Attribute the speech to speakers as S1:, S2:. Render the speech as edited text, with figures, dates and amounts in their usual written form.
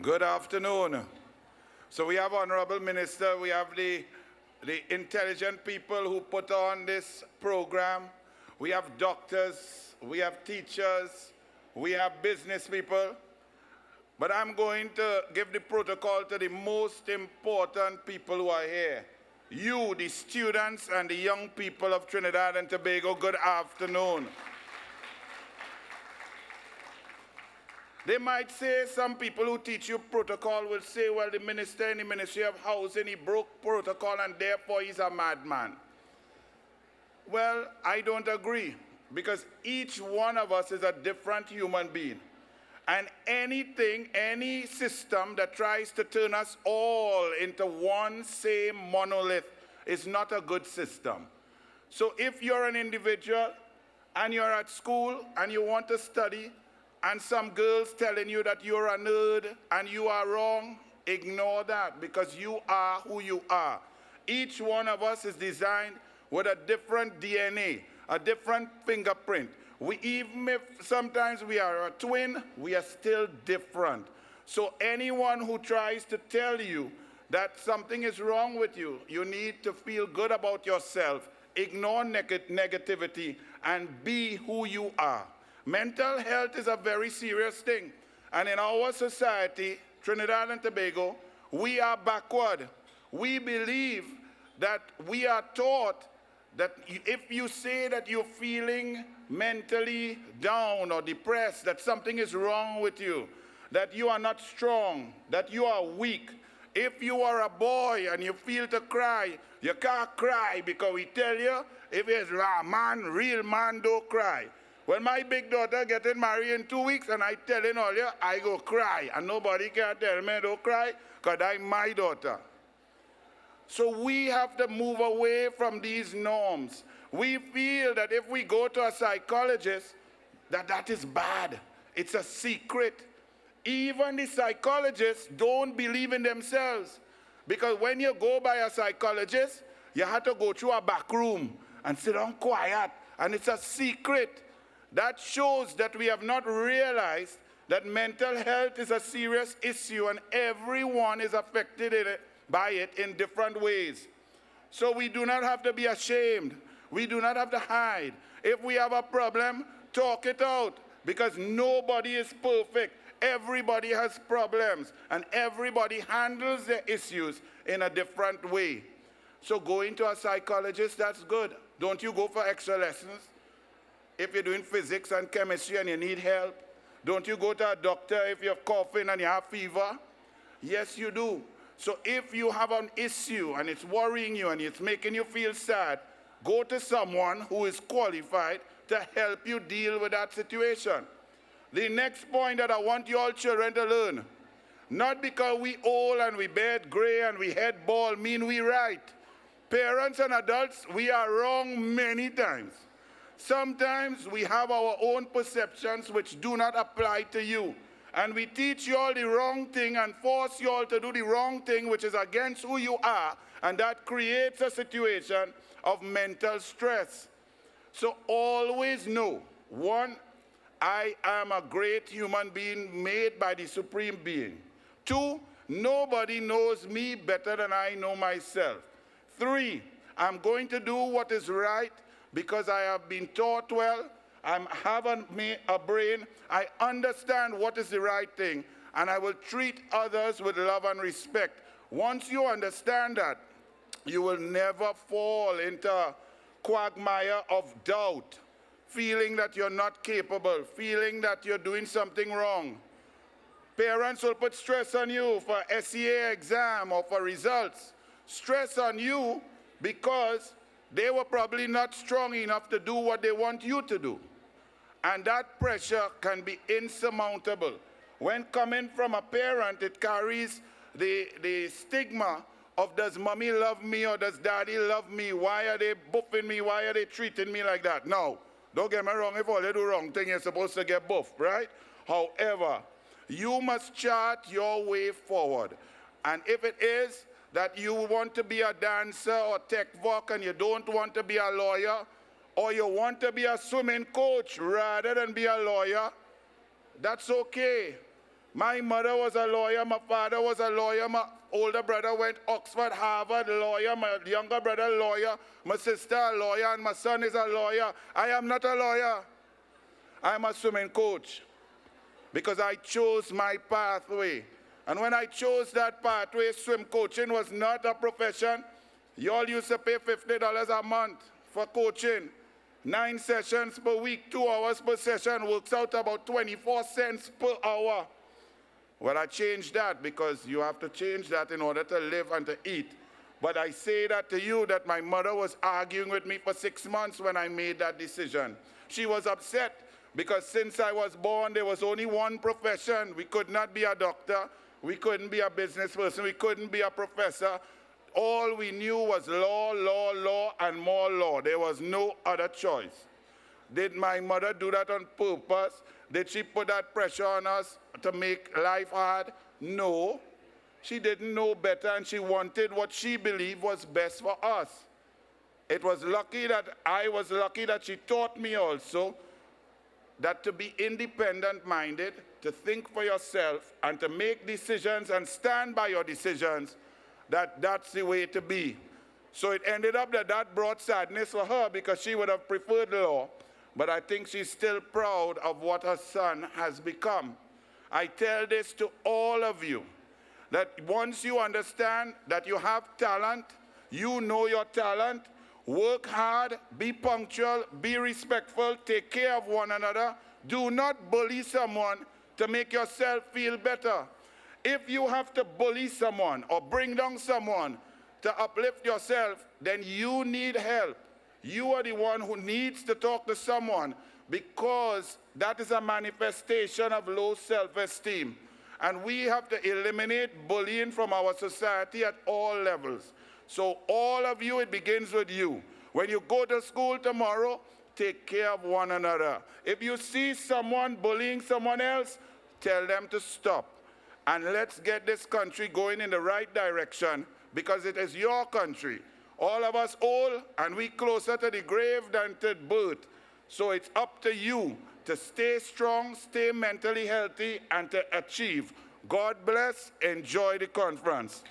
S1: Good afternoon. So we have Honorable Minister, we have the intelligent people who put on this program. We have doctors, we have teachers, we have business people. But I'm going to give the protocol to the most important people who are here. You, the students and the young people of Trinidad and Tobago, good afternoon. They might say, some people who teach you protocol will say, well, the minister in the Ministry of Housing, he broke protocol and therefore he's a madman. Well, I don't agree, because each one of us is a different human being. And anything, any system that tries to turn us all into one same monolith is not a good system. So if you're an individual and you're at school and you want to study, and some girls telling you that you're a nerd and you are wrong, ignore that, because you are who you are. Each one of us is designed with a different DNA, a different fingerprint. Even if sometimes we are a twin, we are still different. So anyone who tries to tell you that something is wrong with you, you need to feel good about yourself, ignore negativity, and be who you are. Mental health is a very serious thing. And in our society, Trinidad and Tobago, we are backward. We believe that we are taught that if you say that you're feeling mentally down or depressed, that something is wrong with you, that you are not strong, that you are weak. If you are a boy and you feel to cry, you can't cry, because we tell you, if it's a man, real man, don't cry. When my big daughter getting married in 2 weeks and I telling all you, I go cry. And nobody can tell me don't cry, because I'm my daughter. So we have to move away from these norms. We feel that if we go to a psychologist, that is bad. It's a secret. Even the psychologists don't believe in themselves. Because when you go by a psychologist, you have to go through a back room and sit down quiet. And it's a secret. That shows that we have not realized that mental health is a serious issue and everyone is affected by it in different ways. So we do not have to be ashamed. We do not have to hide. If we have a problem, talk it out, because nobody is perfect. Everybody has problems and everybody handles their issues in a different way. So going to a psychologist, that's good. Don't you go for extra lessons? If you're doing physics and chemistry and you need help, don't you go to a doctor if you're coughing and you have fever? Yes, you do. So if you have an issue and it's worrying you and it's making you feel sad, go to someone who is qualified to help you deal with that situation. The next point that I want you all children to learn, not because we old and we beard gray and we head bald mean we right. Parents and adults, we are wrong many times. Sometimes we have our own perceptions which do not apply to you. And we teach you all the wrong thing and force you all to do the wrong thing, which is against who you are. And that creates a situation of mental stress. So always know, one, I am a great human being made by the Supreme Being. Two, nobody knows me better than I know myself. Three, I'm going to do what is right, because I have been taught well, I have a brain, I understand what is the right thing, and I will treat others with love and respect. Once you understand that, you will never fall into a quagmire of doubt, feeling that you're not capable, feeling that you're doing something wrong. Parents will put stress on you for SEA exam or for results. Stress on you because they were probably not strong enough to do what they want you to do. And that pressure can be insurmountable. When coming from a parent, it carries the stigma of, does mommy love me or does daddy love me? Why are they buffing me? Why are they treating me like that? No, don't get me wrong. If all they do wrong thing, you're supposed to get buffed, right? However, you must chart your way forward. And if it is that you want to be a dancer or tech voc and you don't want to be a lawyer, or you want to be a swimming coach rather than be a lawyer, that's okay. My mother was a lawyer, my father was a lawyer, my older brother went Oxford, Harvard, lawyer, my younger brother, lawyer, my sister, a lawyer, and my son is a lawyer. I am not a lawyer. I am a swimming coach because I chose my pathway. And when I chose that pathway, swim coaching was not a profession. You all used to pay $50 a month for coaching. 9 sessions per week, 2 hours per session, works out about 24 cents per hour. Well, I changed that because you have to change that in order to live and to eat. But I say that to you that my mother was arguing with me for 6 months when I made that decision. She was upset because since I was born, there was only one profession. We could not be a doctor. We couldn't be a business person. We couldn't be a professor. All we knew was law, law, law, and more law. There was no other choice. Did my mother do that on purpose? Did she put that pressure on us to make life hard? No. She didn't know better, and she wanted what she believed was best for us. It was lucky that I was lucky that she taught me also that to be independent-minded, to think for yourself, and to make decisions and stand by your decisions, that's the way to be. So it ended up that brought sadness for her because she would have preferred law, but I think she's still proud of what her son has become. I tell this to all of you, that once you understand that you have talent, you know your talent, work hard, be punctual, be respectful, take care of one another. Do not bully someone to make yourself feel better. If you have to bully someone or bring down someone to uplift yourself, then you need help. You are the one who needs to talk to someone because that is a manifestation of low self-esteem. And we have to eliminate bullying from our society at all levels. So all of you, it begins with you. When you go to school tomorrow, take care of one another. If you see someone bullying someone else, tell them to stop. And let's get this country going in the right direction because it is your country. All of us old and we closer to the grave than to birth. So it's up to you to stay strong, stay mentally healthy, and to achieve. God bless. Enjoy the conference.